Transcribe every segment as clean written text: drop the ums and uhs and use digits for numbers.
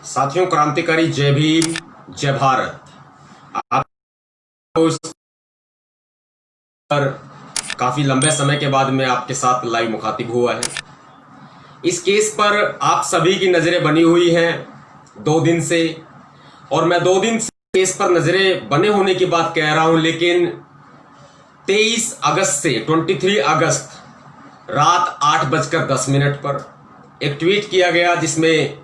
साथियों, क्रांतिकारी जय भीम, जय भारत। आपको पर काफी लंबे समय के बाद मैं आपके साथ लाइव मुखातिब हुआ है। इस केस पर आप सभी की नजरें बनी हुई हैं 2 दिन से, और मैं 2 दिन से केस पर नजरें बने होने की बात कह रहा हूं, लेकिन 23 अगस्त से 23 अगस्त रात 8:10 पर एक ट्वीट किया गया जिसमें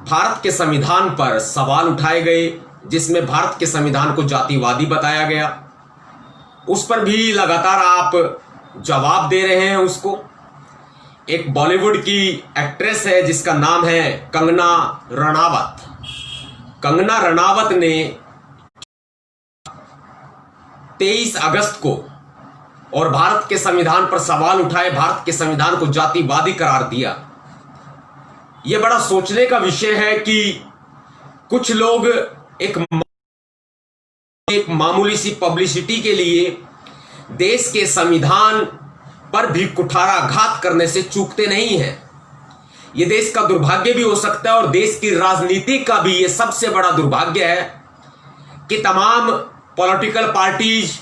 भारत के संविधान पर सवाल उठाए गए, जिसमें भारत के संविधान को जातिवादी बताया गया। उस पर भी लगातार आप जवाब दे रहे हैं उसको। एक बॉलीवुड की एक्ट्रेस है जिसका नाम है कंगना रनावत। कंगना रनावत ने 23 अगस्त को और भारत के संविधान पर सवाल उठाए, भारत के संविधान को जातिवादी करार दिया। यह बड़ा सोचने का विषय है कि कुछ लोग एक मामूली सी पब्लिसिटी के लिए देश के संविधान पर भी कुठाराघात करने से चूकते नहीं हैं। यह देश का दुर्भाग्य भी हो सकता है और देश की राजनीति का भी यह सबसे बड़ा दुर्भाग्य है कि तमाम पॉलिटिकल पार्टीज,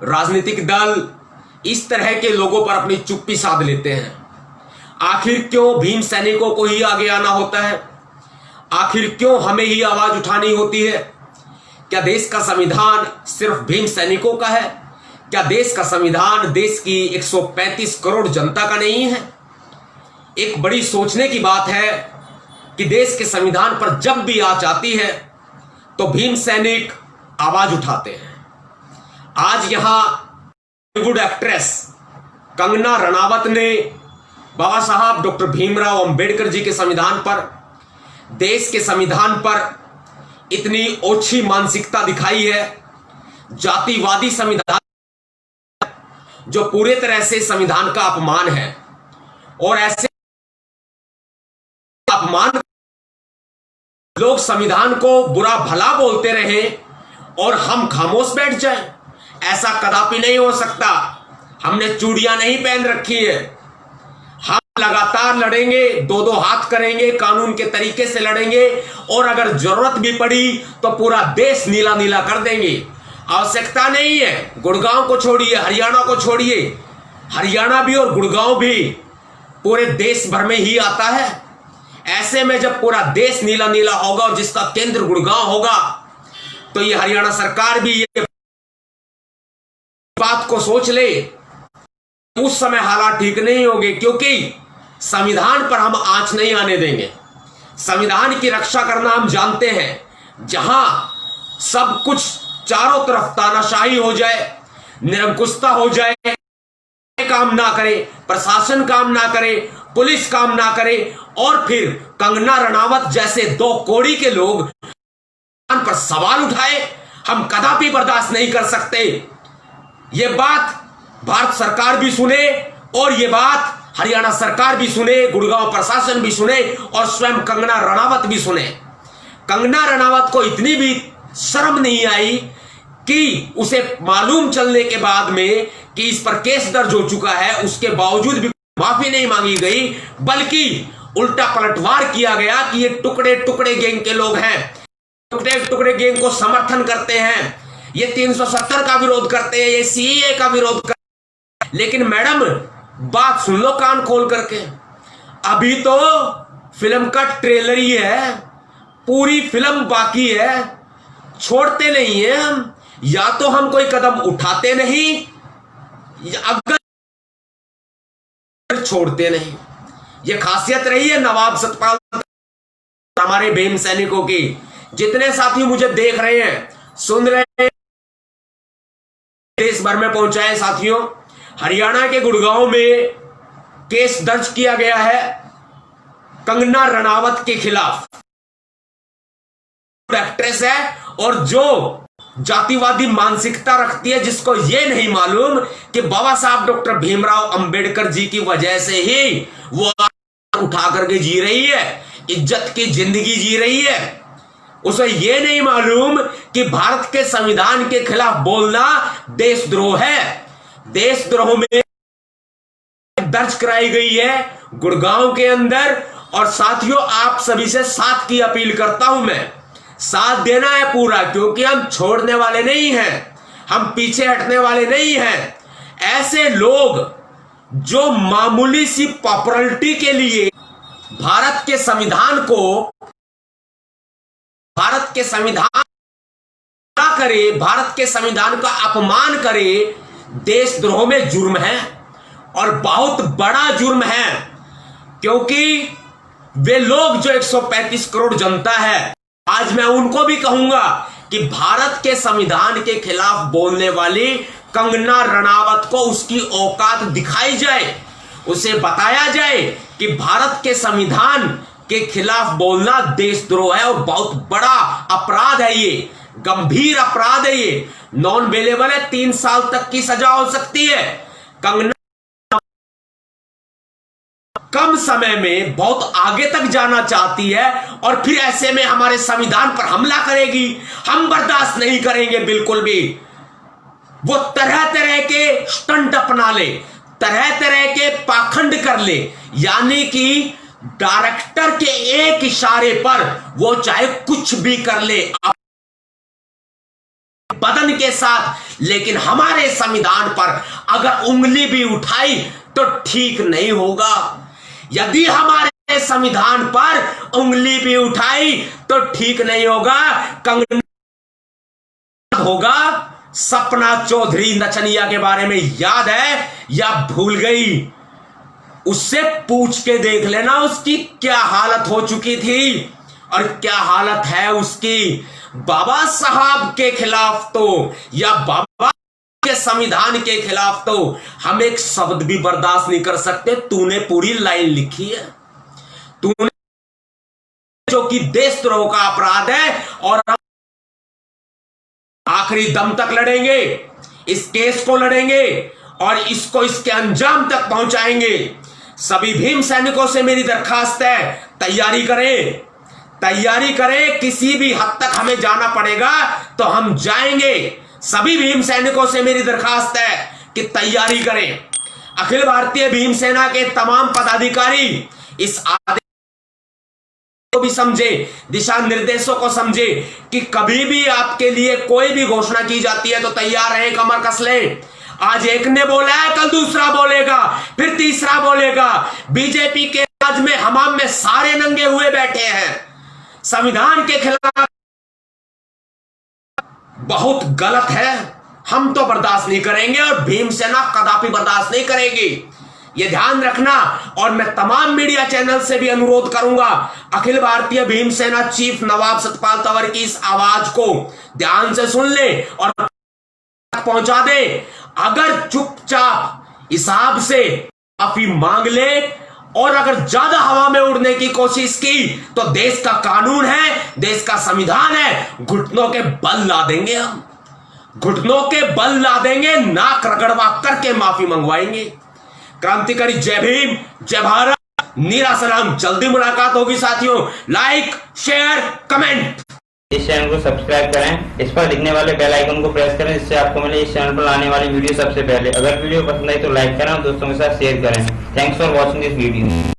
राजनीतिक दल इस तरह के लोगों पर अपनी चुप्पी साध लेते हैं। आखिर क्यों भीम सैनिकों को ही आगे आना होता है? आखिर क्यों हमें ही आवाज उठानी होती है? क्या देश का संविधान सिर्फ भीम सैनिकों का है? क्या देश का संविधान देश की 135 करोड़ जनता का नहीं है? एक बड़ी सोचने की बात है कि देश के संविधान पर जब भी आंच आती है तो भीम सैनिक आवाज उठाते हैं। आज यहां बॉलीवुड एक्ट्रेस कंगना रनावत ने बाबा साहब डॉक्टर भीमराव अंबेडकर जी के संविधान पर, देश के संविधान पर इतनी ओछी मानसिकता दिखाई है। जातिवादी संविधान जो पूरे तरह से संविधान का अपमान है, और ऐसे अपमान लोग संविधान को बुरा भला बोलते रहे और हम खामोश बैठ जाएं, ऐसा कदापि नहीं हो सकता। हमने चूड़ियां नहीं पहन रखी है, हम लगातार लड़ेंगे, 2-2 हाथ करेंगे, कानून के तरीके से लड़ेंगे, और अगर जरूरत भी पड़ी तो पूरा देश नीला नीला कर देंगे। आवश्यकता नहीं है, गुड़गांव को छोड़िए, हरियाणा को छोड़िए, हरियाणा भी और गुड़गांव भी पूरे देश भर में ही आता है। ऐसे में जब पूरा देश नीला नीला होगा और जिसका केंद्र गुड़गांव होगा, तो ये हरियाणा सरकार भी ये बात को सोच ले। उस समय हालात ठीक नहीं होंगे, क्योंकि संविधान पर हम आंच नहीं आने देंगे। संविधान की रक्षा करना हम जानते हैं। जहां सब कुछ चारों तरफ तानाशाही हो जाए, निरंकुशता हो जाए, काम ना करे, प्रशासन काम ना करे, पुलिस काम ना करे, और फिर कंगना रनावत जैसे 2 कौड़ी के लोग पर सवाल उठाए, हम कदापि बर्दाश्त नहीं कर सकते। ये बात भारत सरकार भी सुने, और ये बात हरियाणा सरकार भी सुने, गुड़गांव प्रशासन भी सुने, और स्वयं कंगना रनावत भी सुने। कंगना रनावत को इतनी भी शर्म नहीं आई कि उसे मालूम चलने के बाद में कि इस पर केस दर्ज हो चुका है, उसके बावजूद भी माफी नहीं मांगी गई, बल्कि उल्टा पलटवार किया गया कि ये टुकड़े टुकड़े गैंग के लोग हैं, टुकड़े टुकड़े गैंग को समर्थन करते हैं, ये 370 का विरोध करते हैं, ये सीएए का विरोध करते हैं। लेकिन मैडम, बात सुन लो कान खोल करके, अभी तो फिल्म का ट्रेलर ही है, पूरी फिल्म बाकी है। छोड़ते नहीं है हम, या तो हम कोई कदम उठाते नहीं, अगर छोड़ते नहीं। ये खासियत रही है नवाब सतपाल हमारे भीम सैनिकों की। जितने साथी मुझे देख रहे हैं, सुन रहे हैं, देश भर में पहुंचाए साथियों, हरियाणा के गुड़गांव में केस दर्ज किया गया है कंगना रनावत के खिलाफ। एक्ट्रेस है और जो जातिवादी मानसिकता रखती है, जिसको यह नहीं मालूम कि बाबा साहब डॉक्टर भीमराव अंबेडकर जी की वजह से ही वो उठा करके जी रही है, इज्जत की जिंदगी जी रही है। उसे यह नहीं मालूम कि भारत के संविधान के खिलाफ बोलना देशद्रोह है। देशद्रोह में दर्ज कराई गई है गुड़गांव के अंदर, और साथियों, आप सभी से साथ की अपील करता हूं मैं, साथ देना है पूरा, क्योंकि हम छोड़ने वाले नहीं हैं, हम पीछे हटने वाले नहीं हैं। ऐसे लोग जो मामूली सी पॉपुलरिटी के लिए भारत के संविधान ना करे, भारत के संविधान का अपमान करे, देशद्रोह में जुर्म है और बहुत बड़ा जुर्म है। क्योंकि वे लोग जो 135 करोड़ जनता है, आज मैं उनको भी कहूंगा कि भारत के संविधान के खिलाफ बोलने वाली कंगना रनावत को उसकी औकात दिखाई जाए, उसे बताया जाए कि भारत के संविधान के खिलाफ बोलना देशद्रोह है और बहुत बड़ा अपराध है, ये गंभीर अपराध है, ये नॉन बेलेबल है, 3 साल तक की सजा हो सकती है। कंगना कम समय में बहुत आगे तक जाना चाहती है और फिर ऐसे में हमारे संविधान पर हमला करेगी, हम बर्दाश्त नहीं करेंगे बिल्कुल भी। वो तरह तरह के स्टंट अपना ले, तरह तरह के पाखंड कर ले, यानी कि डायरेक्टर के एक इशारे पर वो चाहे कुछ भी कर ले बदन के साथ, लेकिन हमारे संविधान पर अगर उंगली भी उठाई तो ठीक नहीं होगा। यदि हमारे संविधान पर उंगली भी उठाई तो ठीक नहीं होगा। कंगना होगा, सपना चौधरी नचनिया के बारे में याद है या भूल गई? उससे पूछ के देख लेना उसकी क्या हालत हो चुकी थी और क्या हालत है उसकी। बाबा साहब के खिलाफ तो, या बाबा के संविधान के खिलाफ तो हम एक शब्द भी बर्दाश्त नहीं कर सकते। तूने पूरी लाइन लिखी है, तूने, जो कि देशद्रोह का अपराध है, और आखिरी दम तक लड़ेंगे, इस केस को लड़ेंगे और इसको इसके अंजाम तक पहुंचाएंगे। सभी भीम सैनिकों से मेरी दरखास्त है, तैयारी करें, किसी भी हद तक हमें जाना पड़ेगा तो हम जाएंगे। सभी भीम सैनिकों से मेरी दरखास्त है कि तैयारी करें। अखिल भारतीय भीम सेना के तमाम पदाधिकारी इस आदेश को भी समझे, दिशा निर्देशों को समझे कि कभी भी आपके लिए कोई भी घोषणा की जाती है तो तैयार रहे, कमर कस लें। आज एक ने बोला है, कल दूसरा बोलेगा, फिर तीसरा बोलेगा। बीजेपी के राज में, हमाम में सारे नंगे हुए बैठे हैं। संविधान के खिलाफ बहुत गलत है, हम तो बर्दाश्त नहीं करेंगे और भीमसेना कदापि बर्दाश्त नहीं करेगी, ये ध्यान रखना। और मैं तमाम मीडिया चैनल से भी अनुरोध करूंगा, अखिल भारतीय भीमसेना चीफ नवाब सतपाल तंवर की इस आवाज को ध्यान से सुन ले और पहुंचा दे। अगर चुपचाप हिसाब से माफी मांग ले और अगर ज्यादा हवा में उड़ने की कोशिश की तो देश का कानून है, देश का संविधान है, घुटनों के बल ला देंगे, हम घुटनों के बल ला देंगे, नाक रगड़वा करके माफी मंगवाएंगे। क्रांतिकारी जय भीम, जय भारत, नीरा सलाम। जल्दी मुलाकात होगी साथियों। Like, share, comment. इस चैनल को सब्सक्राइब करें, इस पर दिखने वाले बेल आइकन को प्रेस करें, जिससे आपको मिले इस चैनल पर आने वाली वीडियो सबसे पहले। अगर वीडियो पसंद आई तो लाइक करें और दोस्तों के साथ शेयर करें। Thanks for watching this video.